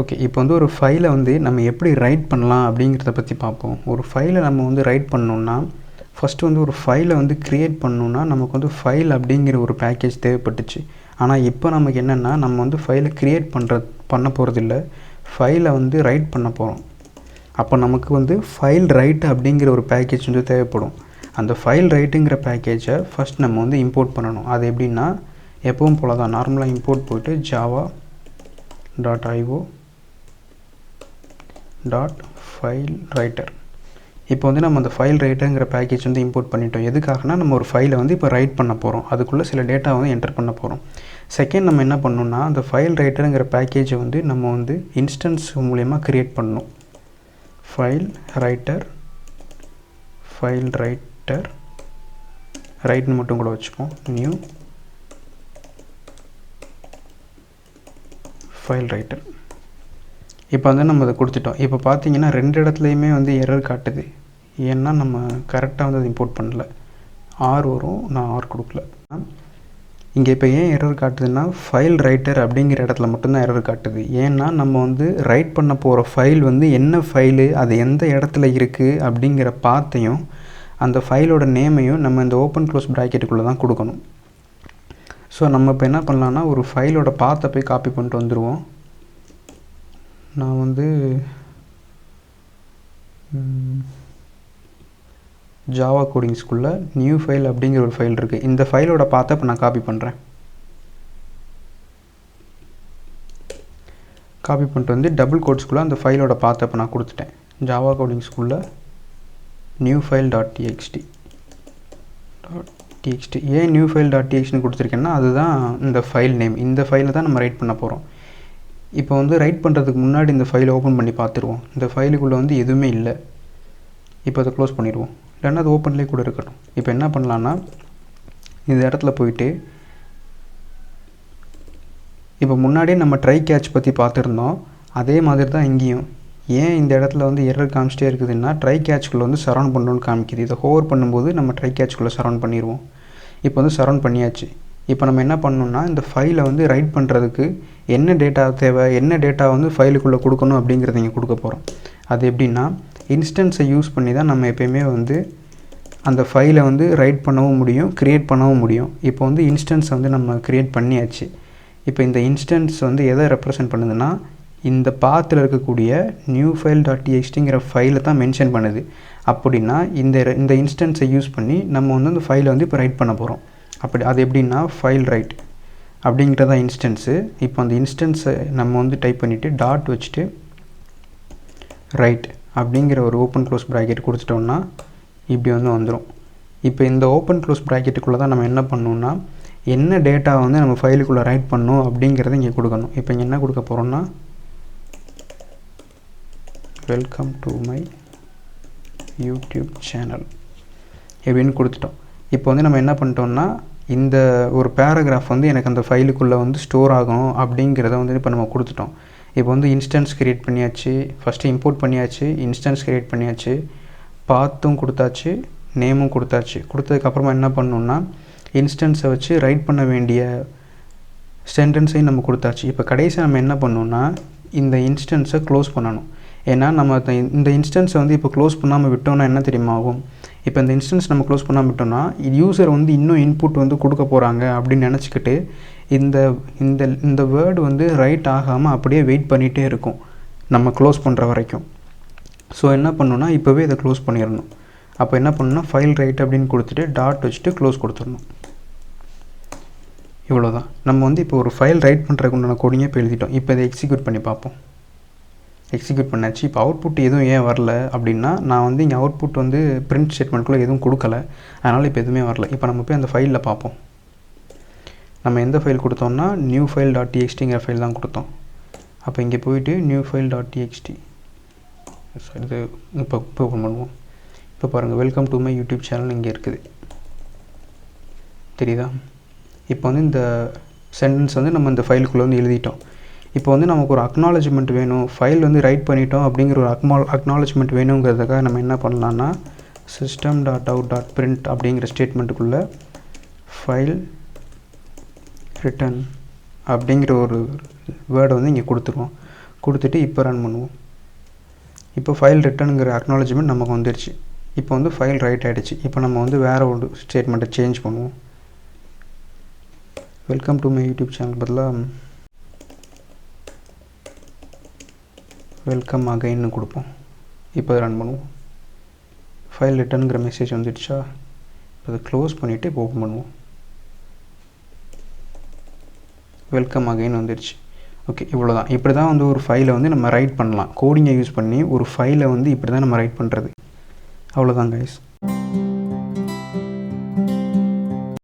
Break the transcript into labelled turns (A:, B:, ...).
A: Okay, இப்போ வந்து ஒரு ஃபைலை வந்து நம்ம எப்படி ரைட் பண்ணலாம் அப்படிங்கிறத பற்றி பார்ப்போம். ஒரு ஃபைலை நம்ம வந்து ரைட் பண்ணணுன்னா ஃபஸ்ட்டு வந்து ஒரு ஃபைலை வந்து க்ரியேட் பண்ணணுன்னா நமக்கு வந்து ஃபைல் அப்படிங்கிற ஒரு பேக்கேஜ் தேவைப்பட்டுச்சு. ஆனால் இப்போ நமக்கு என்னென்னா நம்ம வந்து ஃபைலை க்ரியேட் பண்ண போகிறதில்ல, ஃபைலை வந்து ரைட் பண்ண போகிறோம். அப்போ நமக்கு வந்து ஃபைல் ரைட் அப்படிங்கிற ஒரு பேக்கேஜ் வந்து தேவைப்படும். அந்த ஃபைல் ரைட்டுங்கிற பேக்கேஜை ஃபஸ்ட் நம்ம வந்து இம்போர்ட் பண்ணணும். அது எப்படின்னா எப்பவும் போல தான் நார்மலாக இம்போர்ட் போய்ட்டு java.io.fileWriter. இப்போ வந்து நம்ம அந்த ஃபைல் ரைட்டருங்கிற பேக்கேஜ் வந்து இம்போர்ட் பண்ணிட்டோம். எதுக்காகனா நம்ம ஒரு ஃபைலை வந்து இப்போ ரைட் பண்ண போகிறோம், அதுக்குள்ளே சில டேட்டா வந்து என்டர் பண்ண போகிறோம். செகண்ட் நம்ம என்ன பண்ணணும்னா அந்த ஃபைல் ரைட்டருங்கிற பேக்கேஜை வந்து நம்ம வந்து இன்ஸ்டன்ஸ் மூலயமா க்ரியேட் பண்ணணும். ஃபைல் ரைட்டர் ரைட்னு மட்டும் கூட வச்சுப்போம். New file writer. இப்போ வந்து நம்ம அதை கொடுத்துட்டோம். இப்போ பார்த்தீங்கன்னா 2 இடத்துலையுமே வந்து எரர் காட்டுது. ஏன்னா நம்ம கரெக்டாக வந்து அதை இம்போர்ட் பண்ணல. ஆர் வரும், நான் ஆர் கொடுக்கல. இங்கே இப்போ ஏன் எரர் காட்டுதுன்னா ஃபைல் ரைட்டர் அப்படிங்கிற இடத்துல மட்டும்தான் எரர் காட்டுது. ஏன்னா நம்ம வந்து ரைட் பண்ண போகிற ஃபைல் வந்து என்ன ஃபைலு, அது எந்த இடத்துல இருக்குது அப்படிங்கிற பாத்தையும் அந்த ஃபைலோட நேமையும் நம்ம இந்த ஓப்பன் க்ளோஸ் ப்ராக்கெட்டுக்குள்ளே தான் கொடுக்கணும். ஸோ நம்ம இப்போ என்ன பண்ணலான்னா ஒரு ஃபைலோட பாத்தை போய் காப்பி பண்ணிட்டு வந்துடுவோம். நான் வந்து ஜாவா கோடிங்ஸ்குள்ளே நியூ ஃபைல் அப்படிங்கிற ஒரு ஃபைல் இருக்குது. இந்த ஃபைலோட பாத்தை இப்போ நான் காப்பி பண்ணுறேன். காப்பி பண்ணிட்டு வந்து டபுள் கோட்ஸ்குள்ளே அந்த ஃபைலோட பாத்தை இப்போ நான் கொடுத்துட்டேன். ஜாவா கோடிங்ஸ்குள்ளே நியூ ஃபைல் .txt. ஏன் நியூ ஃபைல் .txtன்னு கொடுத்துருக்கேன்னா அதுதான் இந்த ஃபைல் நேம். இந்த ஃபைலை தான் நம்ம ரைட் பண்ண போகிறோம். இப்போ வந்து ரைட் பண்ணுறதுக்கு முன்னாடி இந்த ஃபைலை ஓப்பன் பண்ணி பார்த்துருவோம். இந்த ஃபைலுக்குள்ளே வந்து எதுவுமே இல்லை. இப்போ அதை க்ளோஸ் பண்ணிடுவோம், இல்லைன்னா அது ஓப்பன்லேயே கூட இருக்கட்டும். இப்போ என்ன பண்ணலான்னா இந்த இடத்துல போயிட்டு இப்போ முன்னாடியே நம்ம ட்ரை கேட்ச் பற்றி பார்த்துருந்தோம், அதே மாதிரி தான் இங்கேயும். ஏன் இந்த இடத்துல வந்து எரர் காமிச்சிட்டே இருக்குதுன்னா ட்ரை கேட்ச்குள்ளே வந்து சரௌண்ட் பண்ணணும்னு காமிக்குது. இதை ஹோவர் பண்ணும்போது நம்ம ட்ரை கேட்ச்குள்ளே சரௌண்ட் பண்ணிடுவோம். இப்போ வந்து சரௌண்ட் பண்ணியாச்சு. இப்போ நம்ம என்ன பண்ணணும்னா இந்த ஃபைலை வந்து ரைட் பண்ணுறதுக்கு என்ன டேட்டா தேவை, என்ன டேட்டா வந்து ஃபைலுக்குள்ளே கொடுக்கணும் அப்படிங்கிறத இங்கே கொடுக்க போகிறோம். அது எப்படின்னா இன்ஸ்டன்ஸை யூஸ் பண்ணி தான் நம்ம எப்போயுமே வந்து அந்த ஃபைலை வந்து ரைட் பண்ணவும் முடியும், க்ரியேட் பண்ணவும் முடியும். இப்போ வந்து இன்ஸ்டன்ஸை வந்து நம்ம க்ரியேட் பண்ணியாச்சு. இப்போ இந்த இன்ஸ்டன்ஸ் வந்து எதை ரெப்ரசன்ட் பண்ணுதுன்னா இந்த பாத்தில் இருக்கக்கூடிய நியூ ஃபைல் .txtங்கிற ஃபைலை தான் மென்ஷன் பண்ணுது. அப்படின்னா இந்த இன்ஸ்டன்ஸை யூஸ் பண்ணி நம்ம வந்து அந்த ஃபைலை வந்து இப்போ ரைட் பண்ண போகிறோம். அது எப்படின்னா ஃபைல் ரைட் அப்படிங்கிறதா இன்ஸ்டன்ஸு. இப்போ அந்த இன்ஸ்டன்ஸை நம்ம வந்து டைப் பண்ணிவிட்டு டாட் வச்சுட்டு ரைட் அப்படிங்கிற ஒரு ஓப்பன் க்ளோஸ் ப்ராக்கெட் கொடுத்துட்டோம்னா இப்படி வந்து வந்துடும். இப்போ இந்த ஓப்பன் க்ளோஸ் ப்ராக்கெட்டுக்குள்ளே தான் நம்ம என்ன பண்ணணும்னா என்ன டேட்டா வந்து நம்ம ஃபைலுக்குள்ளே ரைட் பண்ணணும் அப்படிங்கிறத இங்கே கொடுக்கணும். இப்போ இங்கே என்ன கொடுக்க போகிறோம்னா welcome to my YouTube channel எப்படின்னு கொடுத்துட்டோம். இப்போ வந்து நம்ம என்ன பண்ணிட்டோம்னா இந்த ஒரு பேராகிராஃப் வந்து எனக்கு அந்த ஃபைலுக்குள்ளே வந்து ஸ்டோர் ஆகணும் அப்படிங்கிறத வந்து இப்போ நம்ம கொடுத்துட்டோம். இப்போ வந்து இன்ஸ்டன்ஸ் க்ரியேட் பண்ணியாச்சு, ஃபஸ்ட்டு இம்போர்ட் பண்ணியாச்சு, இன்ஸ்டன்ஸ் க்ரியேட் பண்ணியாச்சு, பாத்தும் கொடுத்தாச்சு, நேமும் கொடுத்தாச்சு. கொடுத்ததுக்கப்புறமா என்ன பண்ணணுன்னா இன்ஸ்டன்ஸை வச்சு ரைட் பண்ண வேண்டிய சென்டென்ஸையும் நம்ம கொடுத்தாச்சு. இப்போ கடைசி நம்ம என்ன பண்ணணுன்னா இந்த இன்ஸ்டன்ஸை க்ளோஸ் பண்ணணும். ஏன்னா நம்ம இந்த இன்ஸ்டன்ஸை வந்து இப்போ க்ளோஸ் பண்ணாமல் விட்டோம்னா என்ன தெரியுமா ஆகும்? இப்போ இந்த இன்ஸ்டன்ஸ் நம்ம க்ளோஸ் பண்ணாமல் விட்டோம்னா யூசர் வந்து இன்னும் இன்புட் வந்து கொடுக்க போகிறாங்க அப்படின்னு நினச்சிக்கிட்டு இந்த வேர்டு வந்து ரைட் ஆகாமல் அப்படியே வெயிட் பண்ணிகிட்டே இருக்கும் நம்ம க்ளோஸ் பண்ணுற வரைக்கும். ஸோ என்ன பண்ணணுன்னா இப்போவே இதை க்ளோஸ் பண்ணிடணும். அப்போ என்ன பண்ணணும்னா ஃபைல் ரைட் அப்படின்னு கொடுத்துட்டு டாட் வச்சுட்டு க்ளோஸ் கொடுத்துடணும். இவ்வளோதான். நம்ம வந்து இப்போ ஒரு ஃபைல் ரைட் பண்ணுறதுக்கு உண்டான கோடிங்கை இப்போ எழுதிட்டோம். இப்போ இதை எக்ஸிக்யூட் பண்ணி பார்ப்போம். எக்ஸிக்யூட் பண்ணாச்சு. இப்போ அவுட்புட் எதுவும் ஏன் வரல அப்படின்னா நான் வந்து இங்கே அவுட்புட் வந்து பிரிண்ட் ஸ்டேட்மெண்ட்குள்ளே எதுவும் கொடுக்கல, அதனால் இப்போ எதுவுமே வரல. இப்போ நம்ம போய் அந்த ஃபைலில் பார்ப்போம். நம்ம எந்த ஃபைல் கொடுத்தோம்னா நியூ ஃபைல் .txtங்கிற ஃபைல் தான் கொடுத்தோம். அப்போ இங்கே போயிட்டு நியூ ஃபைல் .txt இது இப்போ ஓப்பன் பண்ணுவோம். இப்போ பாருங்கள் welcome to my YouTube channel இங்கே இருக்குது, தெரியுதா? இப்போ வந்து இந்த சென்டென்ஸ் வந்து நம்ம இந்த ஃபைலுக்குள்ளே வந்து எழுதிட்டோம். இப்போ வந்து நமக்கு ஒரு அக்னாலஜ்மெண்ட் வேணும், ஃபைல் வந்து ரைட் பண்ணிட்டோம் அப்படிங்கிற ஒரு அக்னாலஜ்மெண்ட் வேணுங்கிறதுக்காக நம்ம என்ன பண்ணலான்னா system.out.print அப்படிங்கிற ஸ்டேட்மெண்ட்டுக்குள்ளே ஃபைல் ரிட்டன் அப்படிங்கிற ஒரு வேர்டை வந்து இங்கே கொடுத்துருவோம். கொடுத்துட்டு இப்போ ரன் பண்ணுவோம். இப்போ ஃபைல் ரிட்டனுங்கிற அக்னாலஜ்மெண்ட் நமக்கு வந்துடுச்சு. இப்போ வந்து ஃபைல் ரைட் ஆகிடுச்சு. இப்போ நம்ம வந்து வேறு ஒரு ஸ்டேட்மெண்ட்டை சேஞ்ச் பண்ணுவோம். Welcome to my YouTube channel பதிலாக வெல்கம் அகைன்னு கொடுப்போம். இப்போ ரன் பண்ணுவோம். ஃபைல் ரிட்டனுங்கிற மெசேஜ் வந்துடுச்சா? இப்போ அதை க்ளோஸ் பண்ணிவிட்டு இப்போ ஓப்பன் பண்ணுவோம். வெல்கம் அகைன் வந்துடுச்சு. ஓகே, இவ்வளோ தான். இப்படி தான் வந்து ஒரு ஃபைலை வந்து நம்ம ரைட் பண்ணலாம். கோடிங்கை யூஸ் பண்ணி ஒரு ஃபைலை வந்து இப்படி தான் நம்ம ரைட் பண்ணுறது. அவ்வளோதான் கைஸ்.